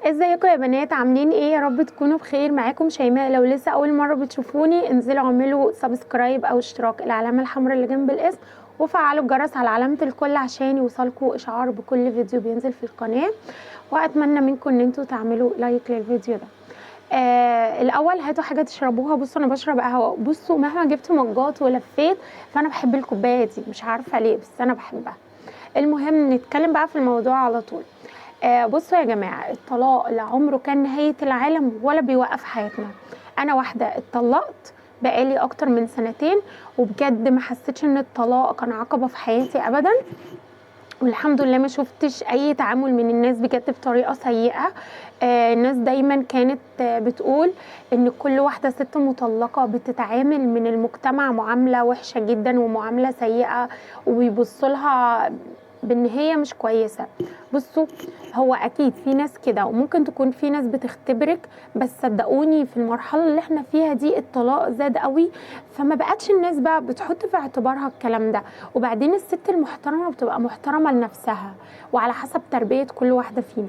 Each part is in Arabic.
ازيكم يا بنات؟ عاملين ايه؟ يا رب تكونوا بخير. معاكم شيماء. لو لسه اول مره بتشوفوني انزلوا اعملوا سبسكرايب او اشتراك، العلامه الحمراء اللي جنب الاسم، وفعلوا الجرس على علامه الكل عشان يوصلكم اشعار بكل فيديو بينزل في القناه. واتمنى منكم ان انتوا تعملوا لايك للفيديو ده. الاول هاتوا حاجه تشربوها. بصوا انا بشرب قهوه. بصوا مهما جبت مجات ولفيت فانا بحب الكوبايه دي، مش عارفه ليه بس انا بحبها. المهم نتكلم بقى في الموضوع على طول. بصوا يا جماعه، الطلاق لا عمره كان نهايه العالم ولا بيوقف حياتنا. انا واحده اتطلقت بقالي اكتر من سنتين، وبجد ما حسيتش ان الطلاق كان عقبه في حياتي ابدا، والحمد لله ما شفتش اي تعامل من الناس بجد بطريقه سيئه. الناس دايما كانت بتقول ان كل واحده ست مطلقه بتتعامل من المجتمع معامله وحشه جدا ومعامله سيئه، وبيبصوا لها بان هي مش كويسه. بصوا، هو اكيد في ناس كده وممكن تكون في ناس بتختبرك، بس صدقوني في المرحله اللي احنا فيها دي الطلاق زاد قوي، فما بقتش الناس بقى بتحط في اعتبارها الكلام ده. وبعدين الست المحترمه بتبقى محترمه لنفسها وعلى حسب تربيه كل واحده فينا.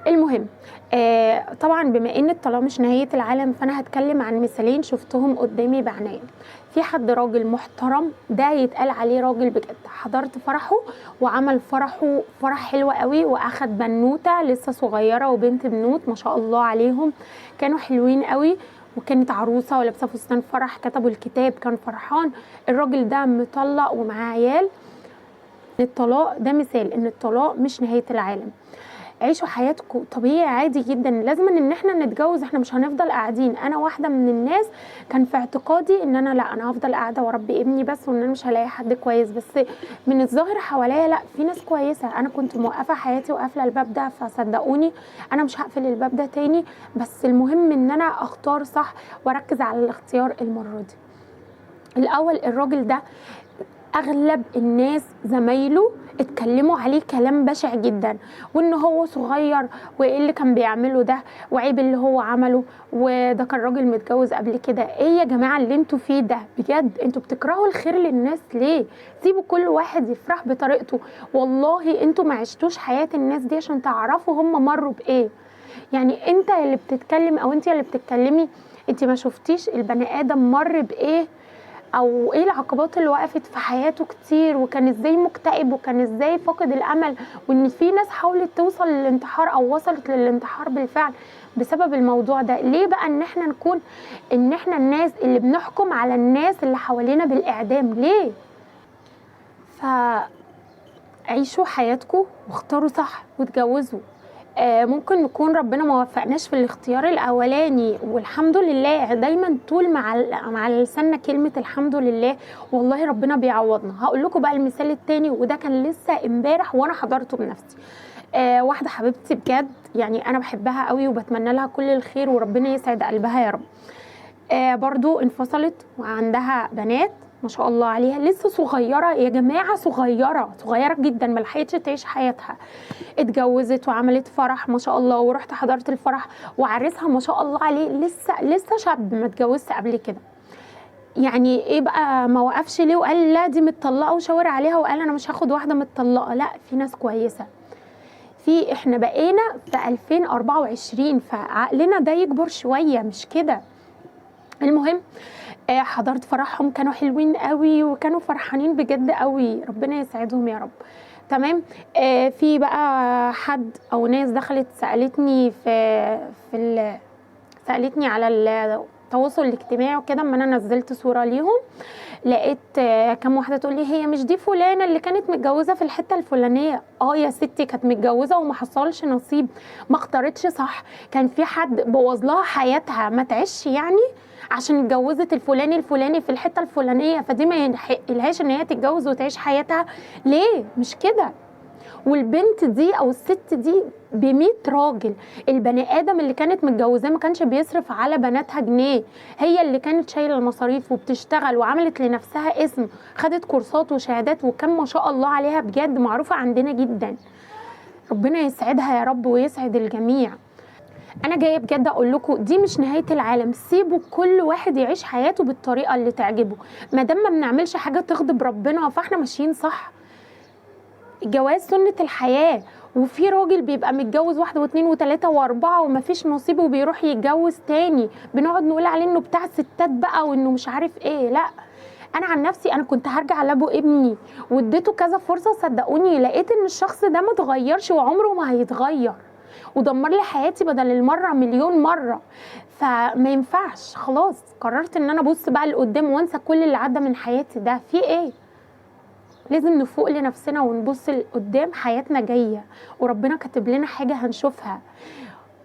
المهم، طبعا بما ان الطلاق مش نهايه العالم فانا هتكلم عن مثالين شفتهم قدامي بعناية. في حد راجل محترم، ده يتقال عليه راجل بجد. حضرت فرحه وعمل فرحه فرح حلو قوي، واخد بنوته لسه صغيره وبنت بنوت ما شاء الله عليهم، كانوا حلوين قوي، وكانت عروسه ولابسه فستان فرح، كتبوا الكتاب، كان فرحان. الراجل ده مطلق ومعاه عيال. الطلاق ده مثال ان الطلاق مش نهايه العالم. عيشوا حياتكم طبيعي عادي جدا. لازم ان احنا نتجوز، احنا مش هنفضل قاعدين. انا واحده من الناس كان في اعتقادي ان انا لا، انا هفضل قاعده واربي ابني بس، وان انا مش هلاقي حد كويس. بس من الظاهر حواليا لا، في ناس كويسه. انا كنت موقفه حياتي وقافله الباب ده، فصدقوني انا مش هقفل الباب ده تاني. بس المهم ان انا اختار صح واركز على الاختيار المره دي. الاول الراجل ده اغلب الناس زمايله اتكلموا عليه كلام بشع جدا، وان هو صغير وايه اللي كان بيعمله ده، وعيب اللي هو عمله، وده كان راجل متجوز قبل كده. ايه يا جماعه اللي انتوا فيه ده؟ بجد انتوا بتكرهوا الخير للناس ليه؟ سيبوا كل واحد يفرح بطريقته. والله انتوا ما عشتوش حياه الناس دي عشان تعرفوا هم مروا بايه. يعني انت اللي بتتكلم او انت اللي بتتكلمي، انت ما شفتيش البني ادم مر بايه، او ايه العقبات اللي وقفت في حياته كتير، وكان ازاي مكتئب، وكان ازاي فاقد الامل، وان في ناس حاولت توصل للانتحار او وصلت للانتحار بالفعل بسبب الموضوع ده. ليه بقى ان احنا نكون ان احنا الناس اللي بنحكم على الناس اللي حوالينا بالاعدام؟ ليه؟ فعيشوا حياتكم واختاروا صح واتجوزوا. ممكن نكون ربنا ما وفقناش في الاختيار الاولاني، والحمد لله دايما طول مع لساننا كلمه الحمد لله، والله ربنا بيعوضنا. هقول لكم بقى المثال التاني، وده كان لسه امبارح وانا حضرته بنفسي. واحده حبيبتي بجد، يعني انا بحبها قوي وبتمنى لها كل الخير وربنا يسعد قلبها يا رب. برضو انفصلت وعندها بنات ما شاء الله عليها، لسه صغيره يا جماعه، صغيره جدا، ما لحقتش تعيش حياتها. اتجوزت وعملت فرح ما شاء الله، ورحت حضرت الفرح، وعريسها ما شاء الله عليه لسه شاب، ما اتجوزش قبل كده. يعني ايه بقى؟ ما وقفش ليه وقال لا دي متطلقه وشاور عليها وقال انا مش هاخد واحده متطلقه؟ لا، في ناس كويسه. احنا بقينا في 2024 فعقلنا ده يكبر شويه، مش كده؟ المهم، حضرت فرحهم، كانوا حلوين قوي وكانوا فرحانين بجد قوي، ربنا يسعدهم يا رب. تمام. في بقى حد او ناس دخلت سالتني سالتني على التواصل الاجتماعي وكده، اما انا نزلت صوره ليهم لقيت كم واحده تقول لي هي مش دي فلانه اللي كانت متجوزه في الحته الفلانيه؟ يا ستي، كانت متجوزه وما حصلش نصيب، ما اختارتش صح، كان في حد بوظ لها حياتها ما تعيش يعني عشان اتجوزت الفلاني في الحته الفلانيه، فدي ما يلهاش ان هي تتجوز وتعيش حياتها؟ ليه؟ مش كده. والبنت دي او الست دي ب100 راجل. البني ادم اللي كانت متجوزاه ما كانش بيصرف على بناتها جنيه، هي اللي كانت شايله المصاريف وبتشتغل وعملت لنفسها اسم، خدت كورسات وشهادات، وكان ما شاء الله عليها بجد معروفه عندنا جدا. ربنا يسعدها يا رب ويسعد الجميع. انا جايه بجد اقول لكم دي مش نهايه العالم. سيبوا كل واحد يعيش حياته بالطريقه اللي تعجبه، ما دام ما بنعملش حاجه تغضب ربنا فاحنا ماشيين صح. الجواز سنة الحياة، وفي راجل بيبقى متجوز واحده واثنين وثلاثه واربعه ومفيش نصيب وبيروح يتجوز تاني، بنقعد نقول عليه انه بتاع ستات بقى وانه مش عارف ايه. لا، انا عن نفسي انا كنت هرجع لابو ابني واديته كذا فرصه، صدقوني لقيت ان الشخص ده ما اتغيرش وعمره ما هيتغير، ودمر لي حياتي بدل المره مليون مره. فما ينفعش، خلاص قررت ان انا ابص بقى لقدام وانسى كل اللي عدى من حياتي ده. في ايه؟ لازم نفوق لنفسنا ونبص لقدام، حياتنا جايه وربنا كاتب لنا حاجه هنشوفها.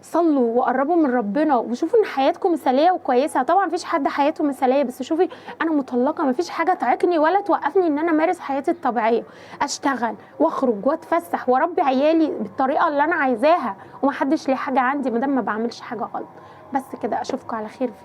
صلوا وقربوا من ربنا وشوفوا ان حياتكم مثاليه وكويسه. طبعا مفيش حد حياته مثاليه، بس شوفي انا مطلقه مفيش حاجه تعيقني ولا توقفني ان انا امارس حياتي الطبيعيه، اشتغل واخرج واتفسح واربي عيالي بالطريقه اللي انا عايزاها، ومحدش ليه حاجه عندي مادام ما بعملش حاجه غلط. بس كده، اشوفكم على خير في